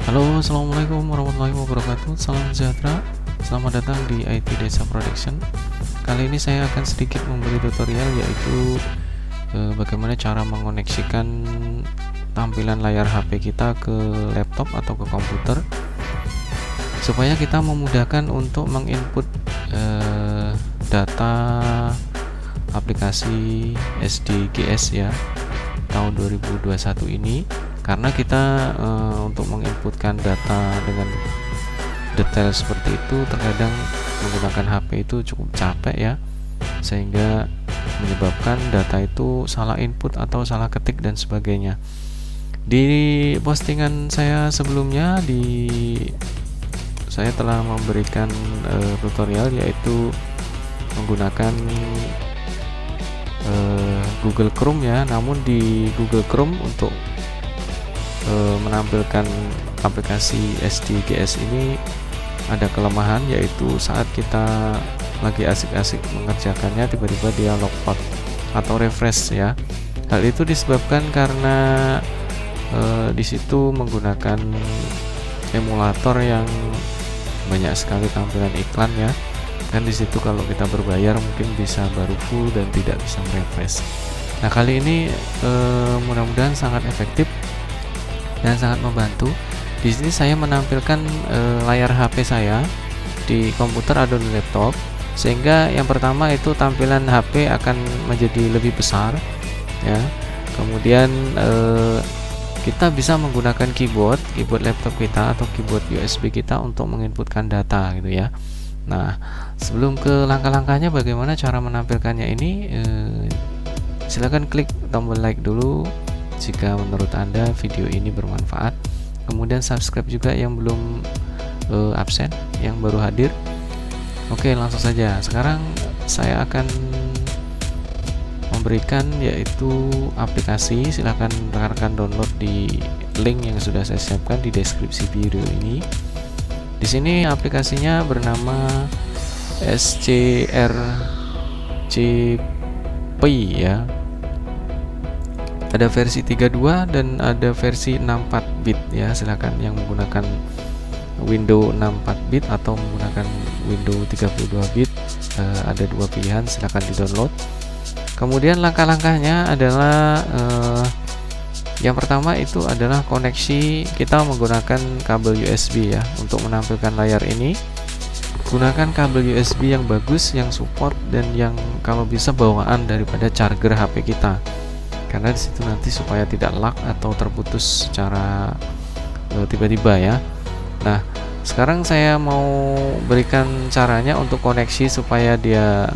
Halo, assalamualaikum warahmatullahi wabarakatuh. Salam sejahtera. Selamat datang di IT Desa Production. Kali ini saya akan sedikit memberi tutorial, yaitu bagaimana cara mengoneksikan tampilan layar HP kita ke laptop atau ke komputer, supaya kita memudahkan untuk menginput data aplikasi SDGS ya tahun 2021 ini. Karena kita untuk menginputkan data dengan detail seperti itu terkadang menggunakan HP itu cukup capek ya, sehingga menyebabkan data itu salah input atau salah ketik dan sebagainya. Di postingan saya sebelumnya saya telah memberikan tutorial, yaitu menggunakan Google Chrome ya. Namun di Google Chrome untuk menampilkan aplikasi SDGS ini ada kelemahan, yaitu saat kita lagi asik-asik mengerjakannya tiba-tiba dia logout atau refresh ya. Hal itu disebabkan karena di situ menggunakan emulator yang banyak sekali tampilan iklan ya. Dan di situ kalau kita berbayar mungkin bisa baru full dan tidak bisa refresh. Nah, kali ini mudah-mudahan sangat efektif dan sangat membantu. Di sini saya menampilkan layar HP saya di komputer atau di laptop, sehingga yang pertama itu tampilan HP akan menjadi lebih besar ya. Kemudian kita bisa menggunakan keyboard laptop kita atau keyboard USB kita untuk menginputkan data gitu ya. Nah, sebelum ke langkah-langkahnya bagaimana cara menampilkannya ini, silakan klik tombol like dulu jika menurut Anda video ini bermanfaat. Kemudian subscribe juga yang belum absen, yang baru hadir. Oke, langsung saja. Sekarang saya akan memberikan yaitu aplikasi. Silahkan rekan-rekan download di link yang sudah saya siapkan di deskripsi video ini. Di sini aplikasinya bernama SCRCP ya. Ada versi 32 dan ada versi 64 bit ya. Silakan yang menggunakan Windows 64 bit atau menggunakan Windows 32 bit, ada dua pilihan, silakan di-download. Kemudian langkah-langkahnya adalah yang pertama itu adalah koneksi. Kita menggunakan kabel USB ya untuk menampilkan layar ini. Gunakan kabel USB yang bagus, yang support, dan yang kalau bisa bawaan daripada charger HP kita, karena disitu nanti supaya tidak lag atau terputus secara tiba-tiba ya. Nah, sekarang saya mau berikan caranya untuk koneksi supaya dia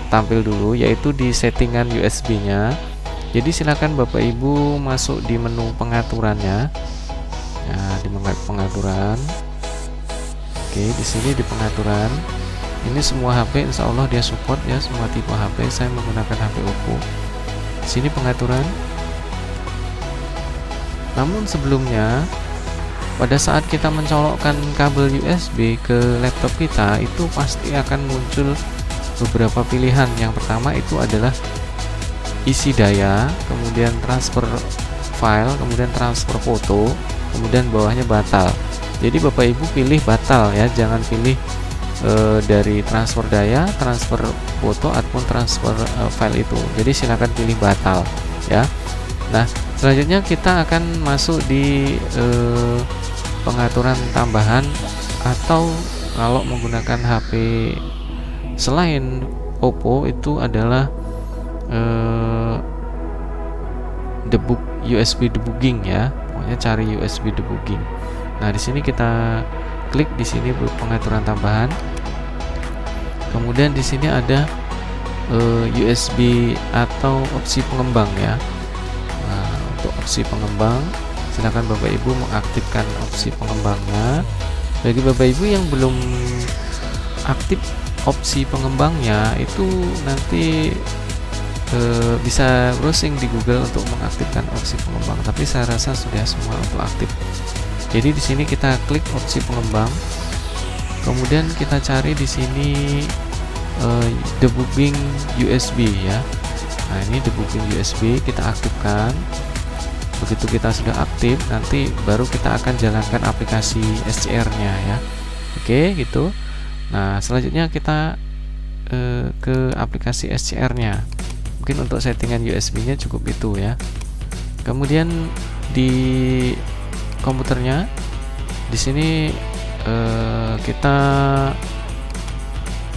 tampil dulu, yaitu di settingan USB nya. Jadi silakan Bapak Ibu masuk di menu pengaturannya. Nah, di pengaturan. Oke, di sini di pengaturan. Ini semua HP insya Allah dia support ya, semua tipe HP. Saya menggunakan HP Oppo. Sini pengaturan. Namun sebelumnya, pada saat kita mencolokkan kabel USB ke laptop kita, itu pasti akan muncul beberapa pilihan. Yang pertama itu adalah isi daya, kemudian transfer file, kemudian transfer foto, kemudian bawahnya batal. Jadi Bapak Ibu pilih batal ya, jangan pilih dari transfer daya, transfer foto ataupun transfer file itu. Jadi silakan pilih batal ya. Nah, selanjutnya kita akan masuk di pengaturan tambahan, atau kalau menggunakan HP selain Oppo itu adalah debug USB debugging ya. Pokoknya cari USB debugging. Nah, di sini kita klik di sini pengaturan tambahan. Kemudian di sini ada USB atau opsi pengembang ya. Nah, untuk opsi pengembang, silakan Bapak Ibu mengaktifkan opsi pengembangnya. Bagi Bapak Ibu yang belum aktif opsi pengembangnya, itu nanti bisa browsing di Google untuk mengaktifkan opsi pengembang. Tapi saya rasa sudah semua untuk aktif. Jadi di sini kita klik opsi pengembang. Kemudian kita cari di sini debugging USB ya. Nah, ini debugging USB kita aktifkan. Begitu kita sudah aktif, nanti baru kita akan jalankan aplikasi SCR-nya ya. Oke, gitu. Nah, selanjutnya kita ke aplikasi SCR-nya. Mungkin untuk settingan USB-nya cukup itu ya. Kemudian di komputernya, di sini kita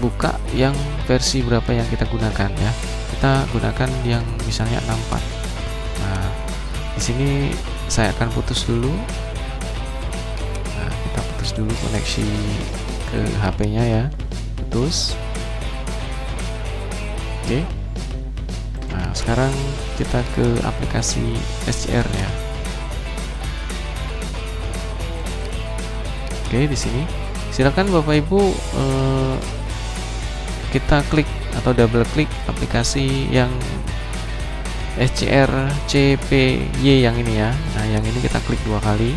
buka yang versi berapa yang kita gunakan ya. Kita gunakan yang misalnya 64. Nah, di sini saya akan putus dulu. Nah, kita putus dulu koneksi ke HP-nya ya. Putus. Oke. Nah, sekarang kita ke aplikasi SCR-nya. Oke, di sini silakan Bapak Ibu kita klik atau double klik aplikasi yang SCR CPY yang ini ya. Nah, yang ini kita klik 2 kali.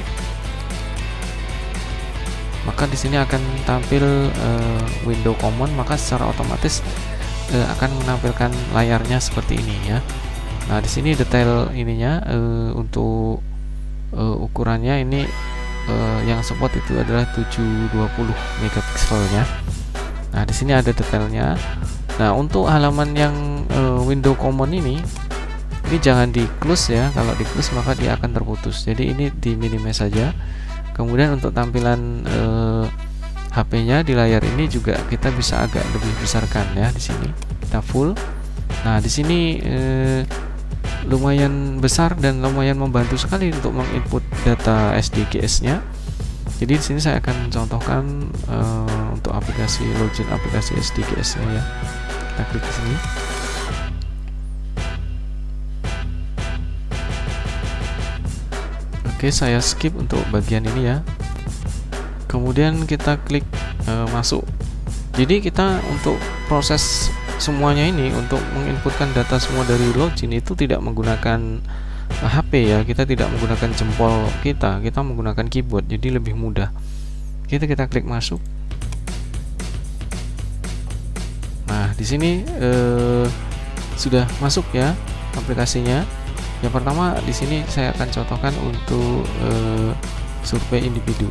Maka di sini akan tampil window common, maka secara otomatis akan menampilkan layarnya seperti ini ya. Nah, di sini detail ininya untuk ukurannya ini yang support itu adalah 720 megapikselnya. Nah, di sini ada detailnya. Nah, untuk halaman yang window common ini jangan di close ya. Kalau di close maka dia akan terputus. Jadi ini di minimize saja. Kemudian untuk tampilan HP-nya di layar ini juga kita bisa agak lebih besarkan ya. Di sini kita full. Nah, di sini lumayan besar dan lumayan membantu sekali untuk menginput data SDGS-nya. Jadi di sini saya akan contohkan untuk aplikasi login aplikasi SDGS-nya ya. Kita klik di sini. Oke, saya skip untuk bagian ini ya. Kemudian kita klik masuk. Jadi kita untuk proses semuanya ini untuk menginputkan data semua dari login itu tidak menggunakan HP ya, kita tidak menggunakan jempol kita menggunakan keyboard, jadi lebih mudah. Kita klik masuk. Nah, di sini sudah masuk ya aplikasinya. Yang pertama di sini saya akan contohkan untuk survei individu.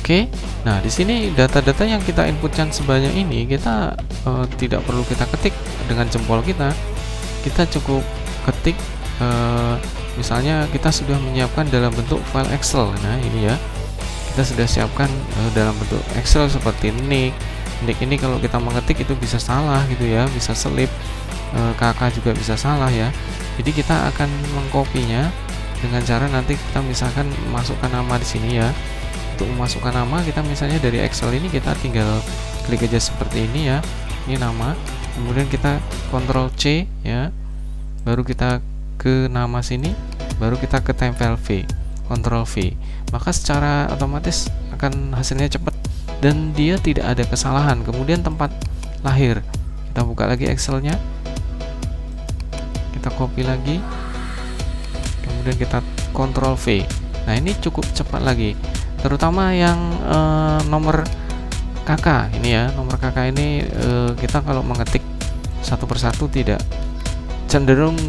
Oke, nah di sini data-data yang kita inputkan sebanyak ini kita tidak perlu kita ketik dengan jempol kita cukup ketik. Misalnya kita sudah menyiapkan dalam bentuk file Excel. Nah, ini ya, kita sudah siapkan dalam bentuk Excel seperti nick ini. Kalau kita mengetik itu bisa salah gitu ya, bisa selip, KK juga bisa salah ya. Jadi kita akan mengkopinya dengan cara nanti kita misalkan masukkan nama di sini ya. Untuk memasukkan nama kita misalnya dari Excel ini kita tinggal klik aja seperti ini ya. Ini nama. Kemudian kita Ctrl C ya. Baru kita ke nama sini, baru kita ke tempel V, Ctrl V. Maka secara otomatis akan hasilnya cepat dan dia tidak ada kesalahan. Kemudian tempat lahir. Kita buka lagi Excelnya. Kita copy lagi. Kemudian kita Ctrl V. Nah, ini cukup cepat lagi. Terutama yang nomor KK ini ya, nomor KK ini kita kalau mengetik satu persatu tidak cenderung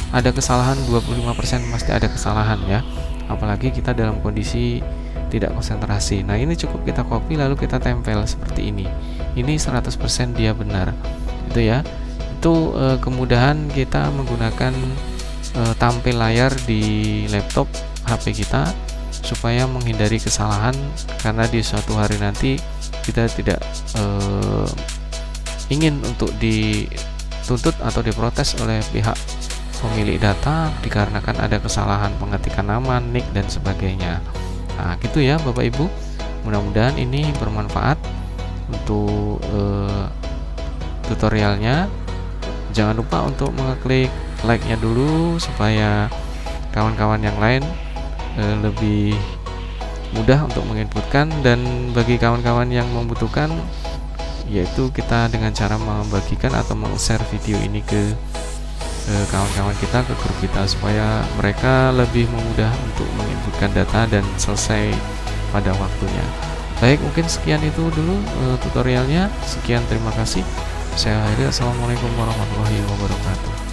ada kesalahan 25%, pasti ada kesalahan ya, apalagi kita dalam kondisi tidak konsentrasi. Nah, ini cukup kita copy lalu kita tempel seperti ini 100% dia benar itu ya. Itu kemudahan kita menggunakan tampil layar di laptop HP kita supaya menghindari kesalahan, karena di suatu hari nanti kita tidak ingin untuk dituntut atau diprotes oleh pihak pemilik data dikarenakan ada kesalahan pengetikan nama, nick dan sebagainya. Nah, gitu ya Bapak Ibu. Mudah-mudahan ini bermanfaat untuk tutorialnya. Jangan lupa untuk mengeklik like-nya dulu supaya kawan-kawan yang lain lebih mudah untuk menginputkan, dan bagi kawan-kawan yang membutuhkan yaitu kita dengan cara membagikan atau meng-share video ini ke kawan-kawan kita, ke grup kita, supaya mereka lebih mudah untuk menginputkan data dan selesai pada waktunya. Baik, mungkin sekian itu dulu tutorialnya. Sekian, terima kasih. Saya akhiri. Assalamualaikum warahmatullahi wabarakatuh.